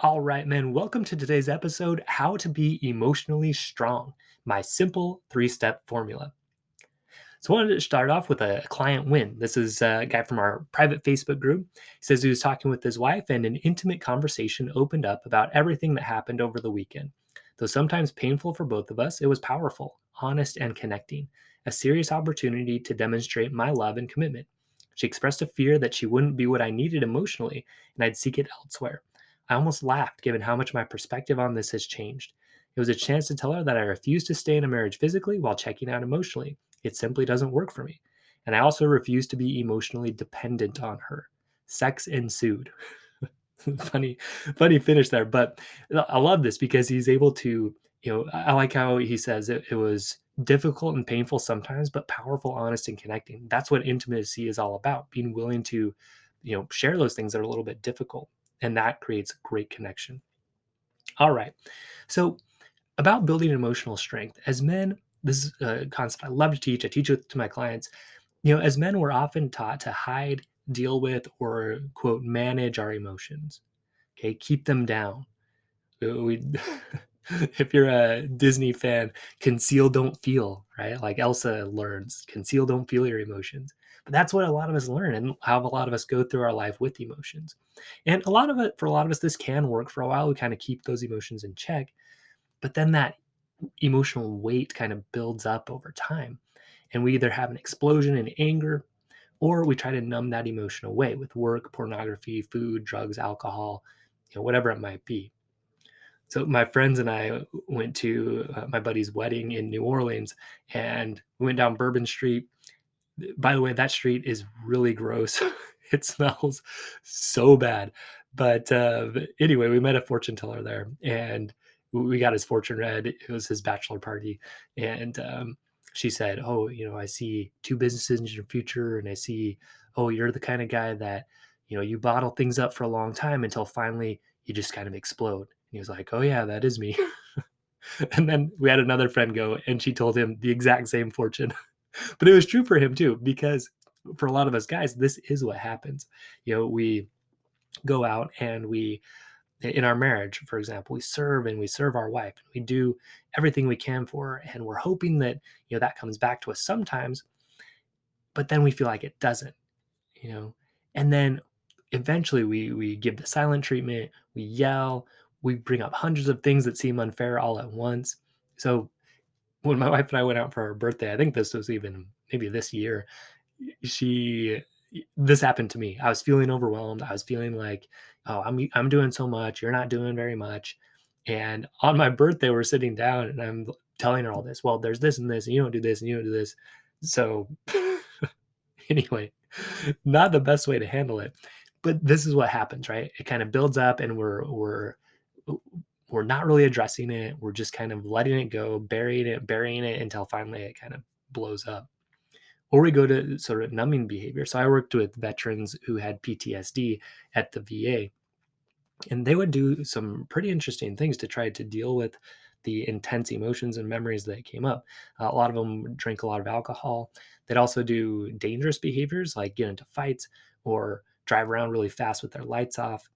All right, man. Welcome to today's episode, How to Be Emotionally Strong, my simple 3-step formula. So I wanted to start off with a client win. This is a guy from our private Facebook group. He says he was talking with his wife and an intimate conversation opened up about everything that happened over the weekend. Though sometimes painful for both of us, it was powerful, honest, and connecting. A serious opportunity to demonstrate my love and commitment. She expressed a fear that she wouldn't be what I needed emotionally and I'd seek it elsewhere. I almost laughed given how much my perspective on this has changed. It was a chance to tell her that I refuse to stay in a marriage physically while checking out emotionally. It simply doesn't work for me. And I also refuse to be emotionally dependent on her. Sex ensued. funny, funny finish there. But I love this because he's able to, I like how he says it was difficult and painful sometimes, but powerful, honest, and connecting. That's what intimacy is all about, being willing to, share those things that are a little bit difficult. And that creates great connection. All right. So about building emotional strength. As men, this is a concept I love to teach. I teach it to my clients. As men, we're often taught to hide, deal with, or quote, manage our emotions. Okay, keep them down. We, if you're a Disney fan, conceal, don't feel, right? Like Elsa learns, conceal, don't feel your emotions. But that's what a lot of us learn and how a lot of us go through our life with emotions. And a lot of it, for a lot of us, this can work for a while. We kind of keep those emotions in check. But then that emotional weight kind of builds up over time. And we either have an explosion in anger or we try to numb that emotion away with work, pornography, food, drugs, alcohol, whatever it might be. So my friends and I went to my buddy's wedding in New Orleans and we went down Bourbon Street. By the way, that street is really gross. It smells so bad. But anyway, we met a fortune teller there and we got his fortune read. It was his bachelor party. And she said, "Oh, I see two businesses in your future. And I see, oh, you're the kind of guy that, you bottle things up for a long time until finally you just kind of explode." And he was like, "Oh, yeah, that is me." And then we had another friend go and she told him the exact same fortune. But it was true for him too, because for a lot of us guys, this is what happens. We go out and we, in our marriage, for example, we serve and we serve our wife. We do everything we can for her, and we're hoping that that comes back to us sometimes. But then we feel like it doesn't, you know. And then eventually we give the silent treatment. We yell. We bring up hundreds of things that seem unfair all at once. So when my wife and I went out for our birthday, I think this was even maybe this year, she this happened to me. I was feeling overwhelmed. I was feeling like, "Oh, I'm doing so much. You're not doing very much." And on my birthday, we're sitting down and I'm telling her all this. Well, there's this and this, and you don't do this and you don't do this. So anyway, not the best way to handle it. But this is what happens, right? It kind of builds up and we're not really addressing it. We're just kind of letting it go, burying it until finally it kind of blows up. Or we go to sort of numbing behavior. So I worked with veterans who had PTSD at the VA, and they would do some pretty interesting things to try to deal with the intense emotions and memories that came up. A lot of them would drink a lot of alcohol. They'd also do dangerous behaviors like get into fights or drive around really fast with their lights off,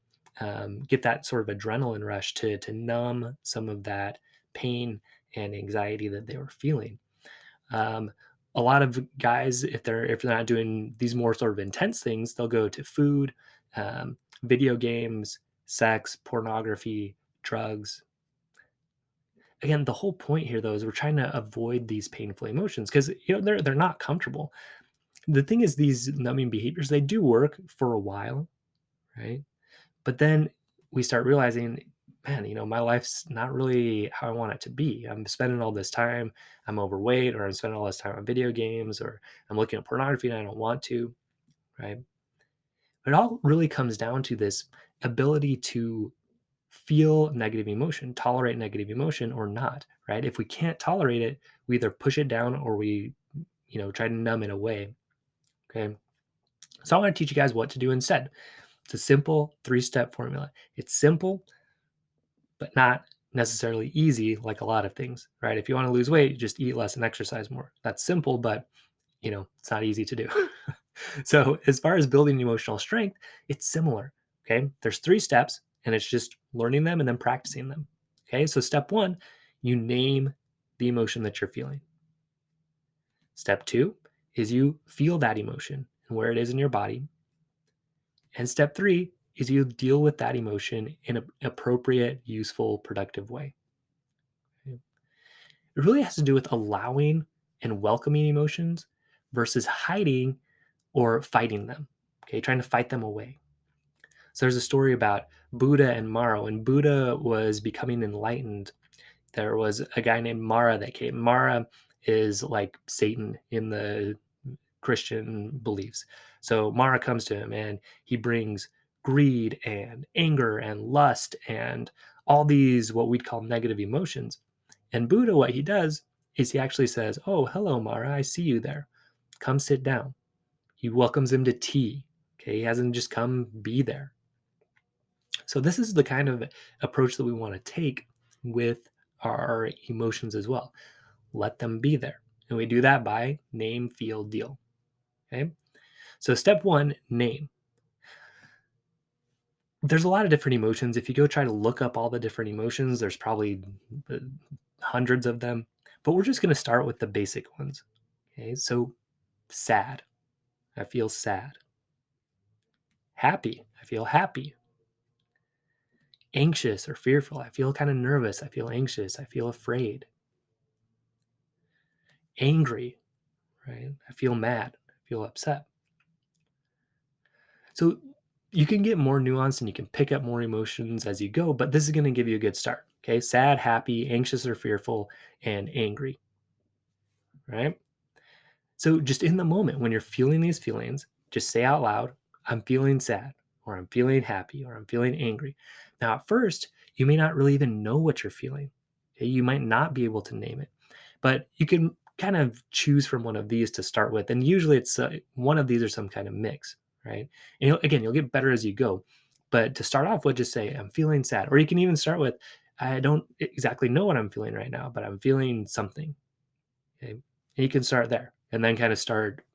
get that sort of adrenaline rush to numb some of that pain and anxiety that they were feeling. Um, a lot of guys, if they're not doing these more sort of intense things, they'll go to food, video games, sex, pornography, drugs. Again, the whole point here, though, is we're trying to avoid these painful emotions because they're not comfortable. The thing is, these numbing behaviors they do work for a while, right? But then we start realizing, man, my life's not really how I want it to be. I'm spending all this time, I'm overweight, or I'm spending all this time on video games, or I'm looking at pornography and I don't want to, right? It all really comes down to this ability to feel negative emotion, tolerate negative emotion or not, right? If we can't tolerate it, we either push it down or we, try to numb it away. Okay. So I want to teach you guys what to do instead. It's a simple 3-step formula. It's simple, but not necessarily easy like a lot of things, right? If you want to lose weight, just eat less and exercise more. That's simple, but it's not easy to do. So, as far as building emotional strength, it's similar. Okay. There's 3 steps And it's just learning them and then practicing them. Okay, so step one, you name the emotion that you're feeling. Step two is you feel that emotion and where it is in your body. And step three is you deal with that emotion in an appropriate, useful, productive way. Okay? It really has to do with allowing and welcoming emotions versus hiding or fighting them. Okay, trying to fight them away. So there's a story about Buddha and Mara. When Buddha was becoming enlightened, there was a guy named Mara that came. Mara is like Satan in the Christian beliefs. So Mara comes to him and he brings greed and anger and lust and all these what we'd call negative emotions. And Buddha, what he does is he actually says, "Oh, hello, Mara. I see you there. Come sit down." He welcomes him to tea. Okay. He hasn't just come be there. So this is the kind of approach that we want to take with our emotions as well. Let them be there. And we do that by name, feel, deal. Okay. So step one, name. There's a lot of different emotions. If you go try to look up all the different emotions, there's probably uh, hundreds of them. But we're just going to start with the basic ones. Okay. So sad. I feel sad. Happy. I feel happy. Anxious or fearful. I feel kind of nervous. I feel anxious. I feel afraid. Angry. Right? I feel mad. I feel upset. So you can get more nuanced and you can pick up more emotions as you go, but this is going to give you a good start. Okay. Sad, happy, anxious or fearful, and angry. Right. So just in the moment when you're feeling these feelings, just say out loud, I'm feeling sad, or I'm feeling happy, or I'm feeling angry. Now, at first, you may not really even know what you're feeling. Okay? You might not be able to name it, but you can kind of choose from one of these to start with. And usually it's one of these or some kind of mix, right? And again, you'll get better as you go. But to start off with, just say, I'm feeling sad. Or you can even start with, I don't exactly know what I'm feeling right now, but I'm feeling something. Okay. And you can start there and then kind of start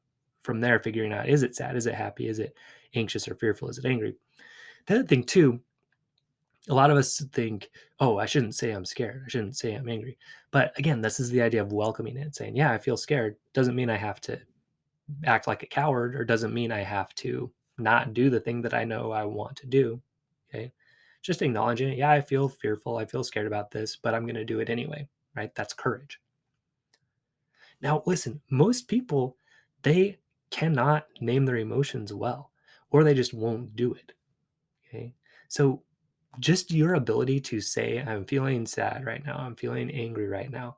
from there figuring out, is it sad? Is it happy? Is it anxious or fearful? Is it angry? The other thing too, a lot of us think, oh, I shouldn't say I'm scared. I shouldn't say I'm angry. But again, this is the idea of welcoming it, saying, yeah, I feel scared. Doesn't mean I have to act like a coward or doesn't mean I have to not do the thing that I know I want to do. Okay. Just acknowledging it. Yeah, I feel fearful. I feel scared about this, but I'm going to do it anyway. Right. That's courage. Now, listen, most people, they cannot name their emotions well, or they just won't do it. Okay. So, just your ability to say, I'm feeling sad right now, I'm feeling angry right now,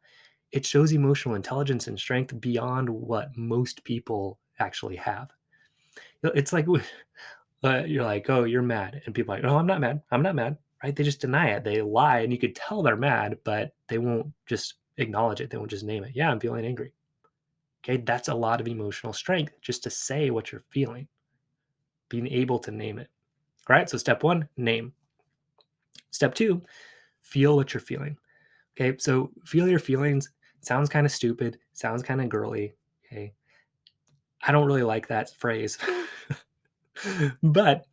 it shows emotional intelligence and strength beyond what most people actually have. It's like you're like, oh, you're mad. And people are like, oh, I'm not mad. I'm not mad. Right. They just deny it. They lie. And you could tell they're mad, but they won't just acknowledge it. They won't just name it. Yeah, I'm feeling angry. Okay, that's a lot of emotional strength just to say what you're feeling, being able to name it. All right, so step one, name. Step two, feel what you're feeling. Okay, so feel your feelings. Sounds kind of stupid, sounds kind of girly. Okay, I don't really like that phrase. But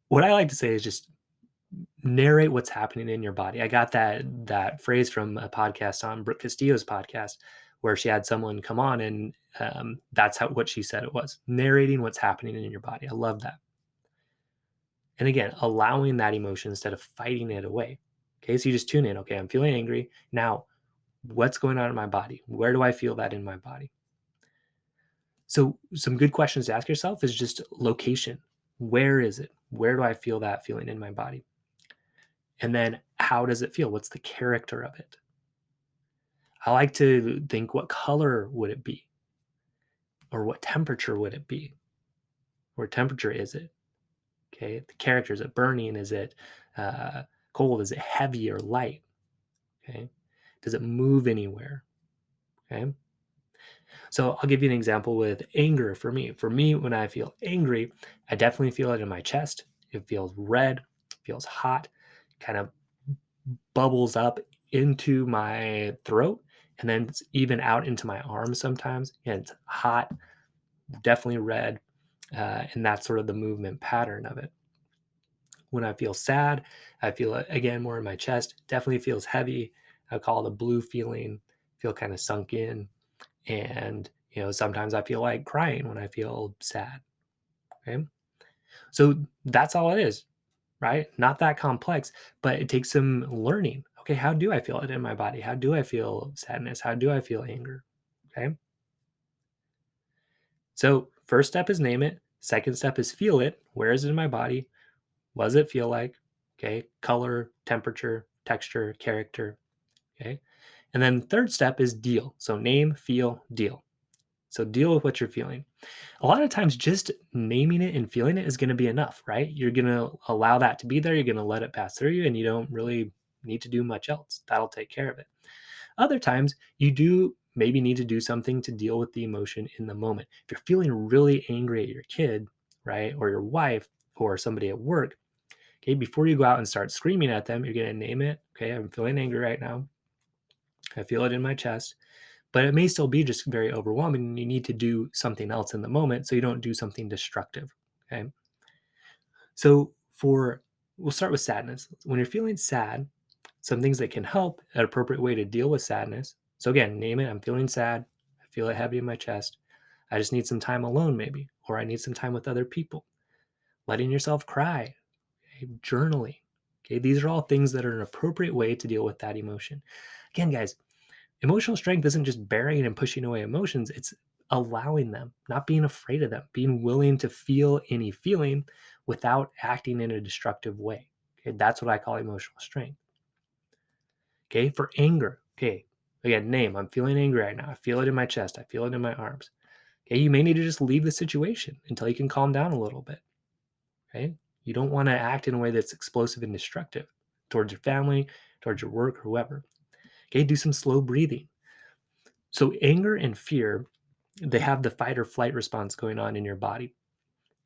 what I like to say is just narrate what's happening in your body. I got that phrase from a podcast on Brooke Castillo's podcast, where she had someone come on and that's how what she said it was narrating what's happening in your body. I love that. And again, allowing that emotion instead of fighting it away. Okay, so you just tune in. Okay, I'm feeling angry now. What's going on in my body? Where do I feel that in my body? So some good questions to ask yourself is just location. Where is it? Where do I feel that feeling in my body? And then how does it feel? What's the character of it? I like to think, what color would it be? Or what temperature would it be? Or temperature is it? Okay. The character, is it burning? Is it uh, cold? Is it heavy or light? Okay. Does it move anywhere? Okay. So I'll give you an example with anger for me. For me, when I feel angry, I definitely feel it in my chest. It feels red, feels hot, kind of bubbles up into my throat, and then it's even out into my arms sometimes. And it's hot, definitely red, and that's sort of the movement pattern of it. When I feel sad, I feel it again more in my chest. Definitely feels heavy. I call it a blue feeling. Feel kind of sunk in. And, sometimes I feel like crying when I feel sad. Okay. So that's all it is, right? Not that complex, but it takes some learning. Okay. How do I feel it in my body? How do I feel sadness? How do I feel anger? Okay. So, first step is name it. Second step is feel it. Where is it in my body? What does it feel like? Okay. Color, temperature, texture, character. Okay. And then third step is deal. So, name, feel, deal. So, deal with what you're feeling. A lot of times, just naming it and feeling it is going to be enough, right? You're going to allow that to be there. You're going to let it pass through you, and you don't really need to do much else. That'll take care of it. Other times, you do maybe need to do something to deal with the emotion in the moment. If you're feeling really angry at your kid, right, or your wife, or somebody at work, okay, before you go out and start screaming at them, you're going to name it. Okay, I'm feeling angry right now. I feel it in my chest, but it may still be just very overwhelming. And you need to do something else in the moment so you don't do something destructive. Okay, so we'll start with sadness. When you're feeling sad, some things that can help, an appropriate way to deal with sadness. So again, name it. I'm feeling sad. I feel it heavy in my chest. I just need some time alone, maybe, or I need some time with other people. Letting yourself cry, okay? Journaling. Okay, these are all things that are an appropriate way to deal with that emotion. Again, guys, emotional strength isn't just burying and pushing away emotions. It's allowing them, not being afraid of them, being willing to feel any feeling without acting in a destructive way. Okay, that's what I call emotional strength. Okay, for anger. Okay, again, name. I'm feeling angry right now. I feel it in my chest. I feel it in my arms. Okay, you may need to just leave the situation until you can calm down a little bit. Okay, you don't want to act in a way that's explosive and destructive towards your family, towards your work, or whoever. Okay, do some slow breathing. So, anger and fear, they have the fight or flight response going on in your body.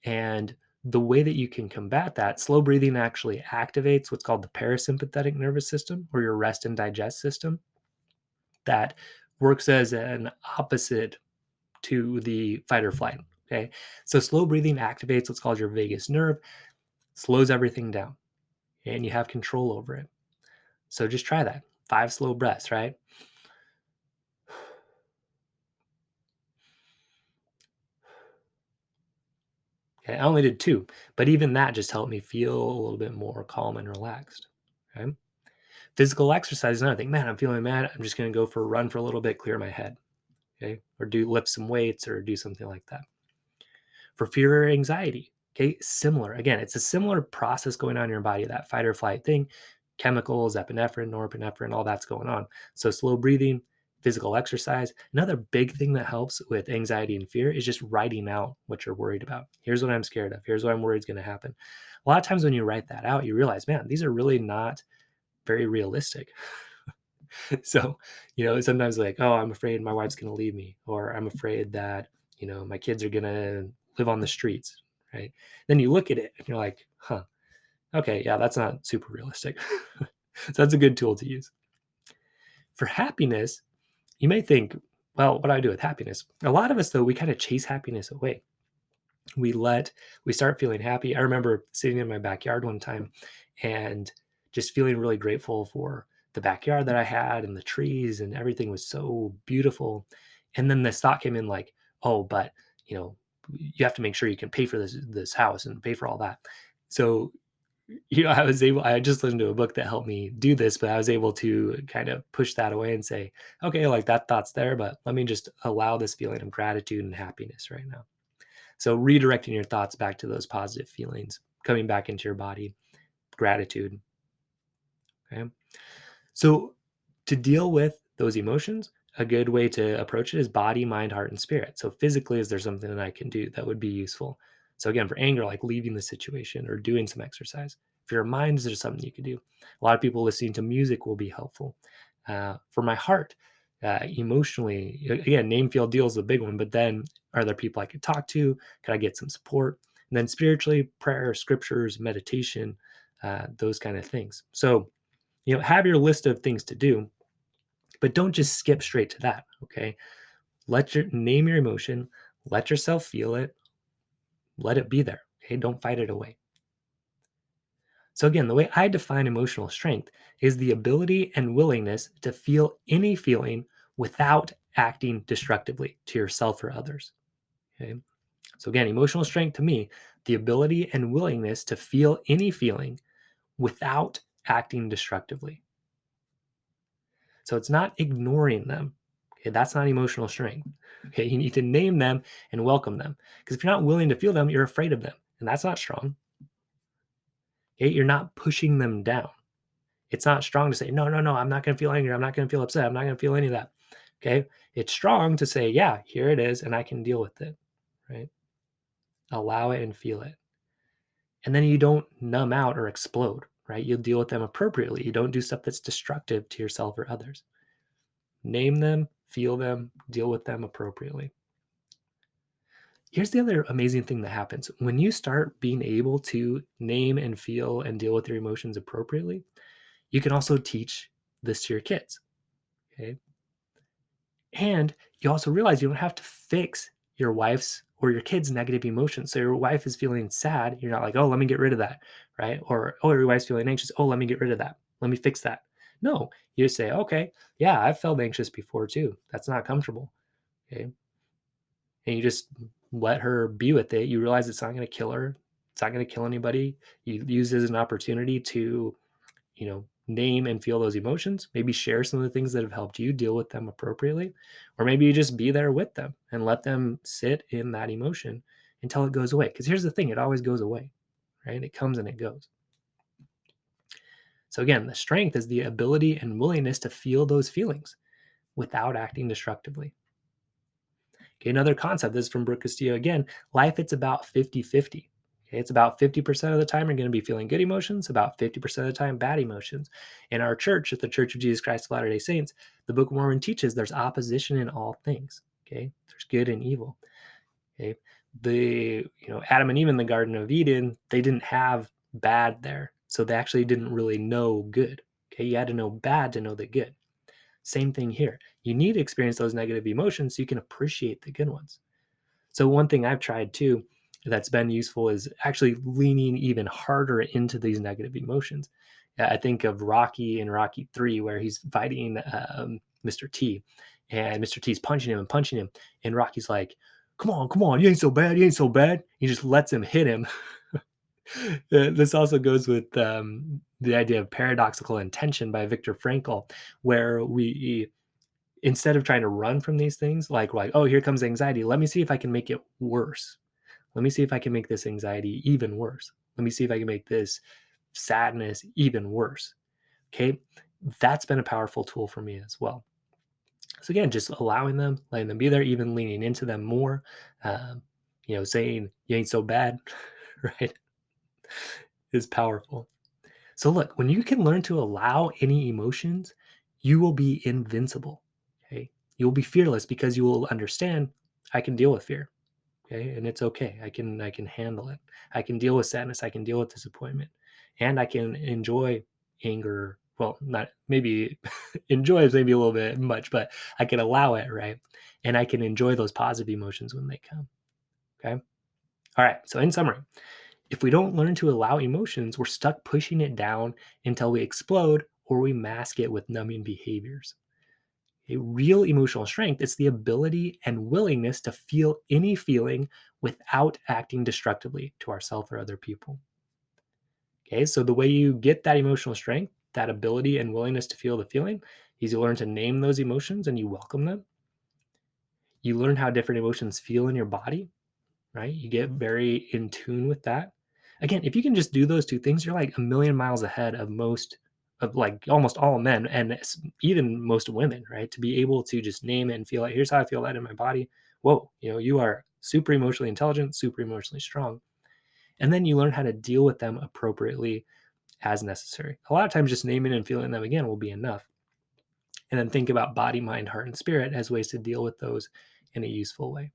And the way that you can combat that, slow breathing actually activates what's called the parasympathetic nervous system or your rest and digest system that works as an opposite to the fight or flight. Okay. So slow breathing activates what's called your vagus nerve, slows everything down, and you have control over it. So just try that. 5 slow breaths, right? Okay. I only did 2, but even that just helped me feel a little bit more calm and relaxed. Okay. Physical exercise is another thing. Man, I'm feeling mad. I'm just going to go for a run for a little bit, clear my head. Okay. Or lift some weights or do something like that. For fear or anxiety, okay, similar. Again, it's a similar process going on in your body, that fight or flight thing, chemicals, epinephrine, norepinephrine, all that's going on. So slow breathing, physical exercise. Another big thing that helps with anxiety and fear is just writing out what you're worried about. Here's what I'm scared of. Here's what I'm worried is going to happen. A lot of times when you write that out, you realize, man, these are really not very realistic. So, sometimes like, oh, I'm afraid my wife's going to leave me, or I'm afraid that, my kids are going to live on the streets, right? Then you look at it and you're like, huh, okay, yeah, that's not super realistic. So that's a good tool to use. For happiness, you may think, well, what do I do with happiness? A lot of us, though, we kind of chase happiness away. we let we start feeling happy. I remember sitting in my backyard one time and just feeling really grateful for the backyard that I had and the trees and everything was so beautiful. And then this thought came in like, oh, but you have to make sure you can pay for this house and pay for all that. So, I just listened to a book that helped me do this, but I was able to kind of push that away and say, okay, like that thought's there, but let me just allow this feeling of gratitude and happiness right now. So redirecting your thoughts back to those positive feelings, coming back into your body, gratitude. Okay. So to deal with those emotions, a good way to approach it is body, mind, heart, and spirit. So physically, is there something that I can do that would be useful? So again, for anger, like leaving the situation or doing some exercise. For your mind, is there something you can do? A lot of people listening to music will be helpful. For my heart, emotionally, again, name, feel, deal is a big one, but then are there people I could talk to? Could I get some support? And then spiritually, prayer, scriptures, meditation, those kind of things. So, have your list of things to do, but don't just skip straight to that. Okay. Name your emotion, let yourself feel it, let it be there. Okay. Don't fight it away. So, again, the way I define emotional strength is the ability and willingness to feel any feeling without acting destructively to yourself or others. Okay. So, again, emotional strength to me, the ability and willingness to feel any feeling without acting destructively. So, it's not ignoring them. Okay. That's not emotional strength. Okay. You need to name them and welcome them. Because if you're not willing to feel them, you're afraid of them. And that's not strong. Okay. You're not pushing them down. It's not strong to say, no, no, no, I'm not going to feel angry. I'm not going to feel upset. I'm not going to feel any of that. Okay. It's strong to say, yeah, here it is, and I can deal with it. Right. Allow it and feel it. And then you don't numb out or explode. Right. You'll deal with them appropriately. You don't do stuff that's destructive to yourself or others. Name them, feel them, deal with them appropriately. Here's the other amazing thing that happens when you start being able to name and feel and deal with your emotions appropriately. You can also teach this to your kids. Okay. And you also realize you don't have to fix your wife's or your kid's negative emotions. So your wife is feeling sad. You're not like, oh, let me get rid of that. Right. Or, oh, your wife's feeling anxious. Oh, let me get rid of that. Let me fix that. No, you just say, okay, yeah, I've felt anxious before too. That's not comfortable. Okay. And you just let her be with it. You realize it's not going to kill her. It's not going to kill anybody. You use it as an opportunity to name and feel those emotions, maybe share some of the things that have helped you deal with them appropriately, or maybe you just be there with them and let them sit in that emotion until it goes away. Because here's the thing, it always goes away, right? It comes and it goes. So again, the strength is the ability and willingness to feel those feelings without acting destructively. Okay, another concept, this is from Brooke Castillo again. Life, it's about 50-50. Okay, it's about 50% of the time you're going to be feeling good emotions, about 50% of the time bad emotions. In our church, at the Church of Jesus Christ of Latter-day Saints, the Book of Mormon teaches there's opposition in all things. Okay, there's good and evil. Okay, Adam and Eve in the Garden of Eden, they didn't have bad there, so they actually didn't really know good. Okay, you had to know bad to know the good. Same thing here. You need to experience those negative emotions so you can appreciate the good ones. So one thing I've tried too that's been useful is actually leaning even harder into these negative emotions. I think of Rocky in Rocky 3 where he's fighting Mr. T, and Mr. T's punching him and punching him, and Rocky's like, come on, you ain't so bad, you ain't so bad. He just lets him hit him. This also goes with the idea of paradoxical intention by Viktor Frankl, where we instead of trying to run from these things, like, oh, here comes anxiety. Let me see if I can make it worse. Let me see if I can make this anxiety even worse. Let me see if I can make this sadness even worse. Okay. That's been a powerful tool for me as well. So again, just allowing them, letting them be there, even leaning into them more, saying you ain't so bad, right, is powerful. So look, when you can learn to allow any emotions, you will be invincible. Okay. You will be fearless because you will understand I can deal with fear. Okay. And it's okay. I can handle it. I can deal with sadness. I can deal with disappointment. And I can enjoy anger. Well, not maybe enjoy is maybe a little bit much, but I can allow it, right? And I can enjoy those positive emotions when they come. Okay. All right. So in summary, if we don't learn to allow emotions, we're stuck pushing it down until we explode or we mask it with numbing behaviors. A real emotional strength is the ability and willingness to feel any feeling without acting destructively to ourselves or other people. Okay, so the way you get that emotional strength, that ability and willingness to feel the feeling, is you learn to name those emotions and you welcome them. You learn how different emotions feel in your body, right? You get very in tune with that. Again, if you can just do those two things, you're like a million miles ahead of like almost all men and even most women, right? To be able to just name it and feel like, here's how I feel that in my body. Whoa, you are super emotionally intelligent, super emotionally strong. And then you learn how to deal with them appropriately as necessary. A lot of times, just naming and feeling them again will be enough. And then think about body, mind, heart, and spirit as ways to deal with those in a useful way.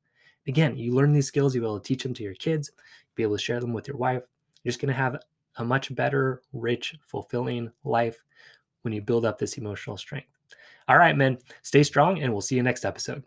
Again, you learn these skills, you'll be able to teach them to your kids, be able to share them with your wife. You're just going to have a much better, rich, fulfilling life when you build up this emotional strength. All right, men, stay strong, and we'll see you next episode.